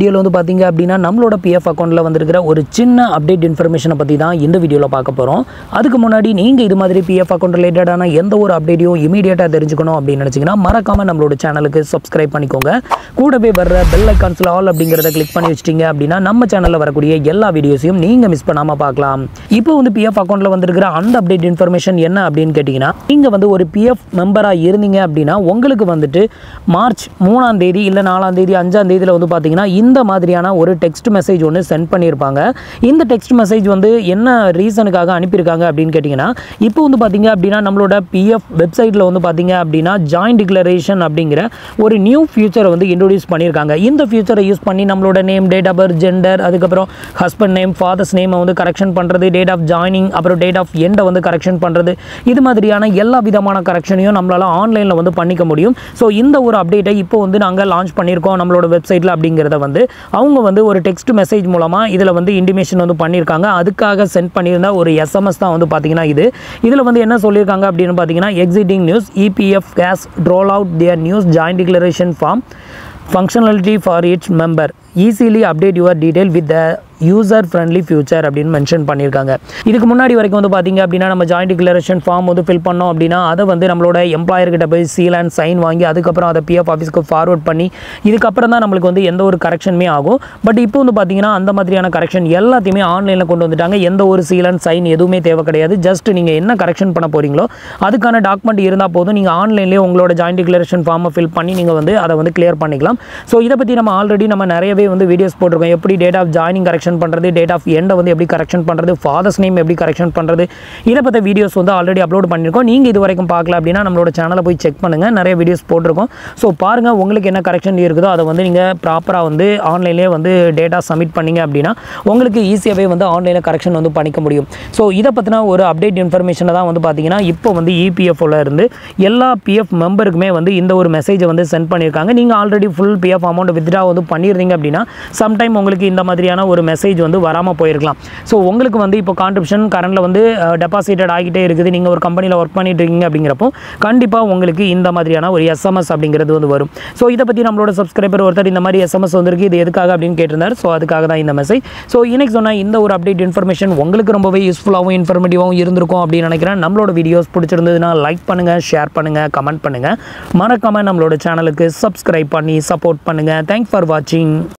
வீடியோல வந்து பாத்தீங்க அப்படினா நம்மளோட PF அக்கவுண்ட்ல வந்திருக்கிற ஒரு சின்ன அப்டேட் இன்ஃபர்மேஷனை பத்தி தான் இந்த வீடியோல பார்க்க போறோம். அதுக்கு முன்னாடி நீங்க இது மாதிரி PF அக்கவுண்ட் ரிலேட்டடான எந்த ஒரு அப்டேட்டையும் இமிடியேட்டா தெரிஞ்சுக்கணும் அப்படி நினைச்சீங்கன்னா மறக்காம நம்மளோட சேனலுக்கு சப்ஸ்கிரைப் பண்ணிக்கோங்க. கூடவே வர்ற பெல் ஐகான்ஸ்ல ஆல் அப்படிங்கறத கிளிக் பண்ணி வச்சிட்டீங்க அப்படினா நம்ம சேனல்ல வரக்கூடிய எல்லா வீடியோஸையும் நீங்க மிஸ் பண்ணாம பார்க்கலாம். இப்போ வந்து PF அக்கவுண்ட்ல வந்திருக்கிற அந்த அப்டேட் இன்ஃபர்மேஷன் என்ன அப்படினு கேட்டிங்கனா நீங்க வந்து ஒரு PF மெம்பரா இருந்தீங்க அப்படினா உங்களுக்கு வந்துட்டு மார்ச் 3ஆம் தேதி இல்ல 4ஆம் தேதி 5ஆம் தேதியில வந்து பாத்தீங்கன்னா இந்த மாதிரியான ஒரு டெக்ஸ்ட் மெசேஜ் ஒன்னு சென்ட் பண்ணிருப்பாங்க. இந்த டெக்ஸ்ட் மெசேஜ் வந்து என்ன ரீசனுக்காக அனுப்பியிருக்காங்க அப்படினு கேட்டிங்கனா இப்போ வந்து பாத்தீங்க அப்படினா நம்மளோட PF வெப்சைட்ல வந்து பாத்தீங்க அப்படினா ஜாயின்ட் டிக்ளரேஷன் அப்படிங்கற ஒரு நியூ ஃபியூச்சரை வந்து இன்ட்ரோ듀ஸ் பண்ணிருக்காங்க. இந்த ஃபியூச்சரை யூஸ் பண்ணி நம்மளோட name, date of birth, gender, அதுக்கு அப்புறம் ஹஸ்பண்ட் நேம், ஃபாதர்ஸ் நேம் வந்து கரெக்ஷன் பண்றது, டேட் ஆஃப் ஜாயினிங், அப்புறம் டேட் ஆஃப் எண்ட் வந்து கரெக்ஷன் பண்றது, இது மாதிரியான எல்லா விதமான கரெக்ஷனையும் நம்மளால ஆன்லைன்ல வந்து பண்ணிக்க முடியும். சோ இந்த ஒரு அப்டேட்டை இப்போ வந்து நாங்க லான்ச் பண்ணிருக்கோம் நம்மளோட வெப்சைட்ல அப்படிங்கறத வந்து அவங்க வந்து ஒரு டெக்ஸ்ட் மெசேஜ் மூலமா இதுல வந்து இன்டிமேஷன் வந்து பண்ணிருக்காங்க. அதுக்காக சென்ட் பண்ணிருந்த ஒரு SMS தான் வந்து பாத்தீங்கன்னா இதுல வந்து என்ன சொல்லிருக்காங்க அப்படினு பாத்தீங்கன்னா exiting news EPF has roll out their news joint declaration form functionality for each member easily update your detail with the user friendly future அப்படின்னு மென்ஷன் பண்ணியிருக்காங்க. இதுக்கு முன்னாடி வரைக்கும் வந்து பார்த்தீங்க அப்படின்னா நம்ம ஜாயின்ட் டிக்ளரேஷன் ஃபார்ம் வந்து ஃபில் பண்ணோம் அப்படின்னா அதை வந்து நம்மளோட எம்ப்ளாயர் கிட்ட போய் சீல் அண்ட் சைன் வாங்கி அதுக்கப்புறம் அதை PF ஆஃபீஸ்க்கு ஃபார்வர்ட் பண்ணி இதுக்கப்புறம் தான் நம்மளுக்கு வந்து எந்த ஒரு கரெக்ஷனுமே ஆகும். பட் இப்போ வந்து பார்த்தீங்கன்னா அந்த மாதிரியான கரெக்ஷன் எல்லாத்தையுமே ஆன்லைனில் கொண்டு வந்துட்டாங்க. எந்த ஒரு சீல் அண்ட் சைன் எதுவுமே தேவை கிடையாது. ஜஸ்ட் நீங்கள் என்ன கரெக்ஷன் பண்ண போறீங்களோ அதுக்கான டாக்குமெண்ட் இருந்தால் போதும். நீங்கள் ஆன்லைன்லேயே உங்களோட ஜாயின்ட் டிக்ளரேஷன் ஃபார்மை ஃபில் பண்ணி நீங்கள் வந்து அதை வந்து கிளியர் பண்ணிக்கலாம். ஸோ இதை பற்றி நம்ம ஆல்ரெடி நம்ம நிறையவே வந்து வீடியோஸ் போட்டிருக்கோம். எப்படி டேட் ஆஃப் ஜாயினிங் கரெக்ஷன் பண்ணுறது, டேட் ஆஃப் எண்டை வந்து எப்படி கரெக்ஷன் பண்ணுறது, ஃபாதர்ஸ் நேம் எப்படி கரெக்ஷன் பண்ணுறது, இதை பற்றி வீடியோஸ் வந்து ஆல்ரெடி அப்லோட் பண்ணியிருக்கோம். நீங்கள் இது வரைக்கும் பார்க்கல அப்படின்னா நம்மளோட சேனலை போய் செக் பண்ணுங்கள். நிறைய வீடியோஸ் போட்டிருக்கோம். ஸோ பாருங்கள் உங்களுக்கு என்ன கரெக்ஷன் இருக்குதோ அதை வந்து நீங்கள் ப்ராப்பராக வந்து ஆன்லைன்லேயே வந்து டேட்டா சப்மிட் பண்ணிங்க அப்படின்னா உங்களுக்கு ஈஸியாகவே வந்து ஆன்லைனில் கரெக்ஷன் வந்து பண்ணிக்க முடியும். ஸோ இதை பற்றின ஒரு அப்டேட் இன்ஃபர்மேஷனை தான் வந்து பார்த்தீங்கன்னா இப்போ வந்து EPFல இருந்து எல்லா PF மெம்பருக்குமே வந்து இந்த ஒரு மெசேஜை வந்து சென்ட் பண்ணியிருக்காங்க. நீங்கள் already full PF amount withdraw வந்து பண்ணியிருந்தீங்க அப்படின்னா சம்டைம் உங்களுக்கு இந்த மாதிரியான ஒரு மெசேஜ் வந்து வராமல் போயிருக்கலாம். ஸோ உங்களுக்கு வந்து இப்போ கான்ட்ரிபியூஷன் கரண்டில் வந்து டெபாசிட்டட் ஆகிட்டே இருக்குது. நீங்கள் ஒரு கம்பெனியில் ஒர்க் பண்ணிட்டு இருக்கீங்க அப்படிங்கிறப்போ கண்டிப்பாக உங்களுக்கு இந்த மாதிரியான ஒரு SMS அப்படிங்கிறது வந்து வரும். ஸோ இதை பற்றி நம்மளோட சப்ஸ்கிரைபர் ஒருத்தர் இந்த மாதிரி SMS வந்திருக்கு, இது எதுக்காக அப்படின்னு கேட்டிருந்தார். ஸோ அதுக்காக தான் இந்த மெசேஜ். ஸோ இன்னைக்கு சொன்ன இந்த ஒரு அப்டேட் இன்ஃபர்மேஷன் உங்களுக்கு ரொம்பவே யூஸ்ஃபுல்லாகவும் இன்ஃபர்மேட்டிவாகவும் இருந்திருக்கும் அப்படின்னு நினைக்கிறேன். நம்மளோட வீடியோஸ் பிடிச்சிருந்ததுன்னா லைக் பண்ணுங்கள், ஷேர் பண்ணுங்கள், கமெண்ட் பண்ணுங்கள். மறக்காமல் நம்மளோட சேனலுக்கு சப்ஸ்கிரைப் பண்ணி சப்போர்ட் பண்ணுங்கள். தேங்க்ஸ் ஃபார் வாட்சிங்.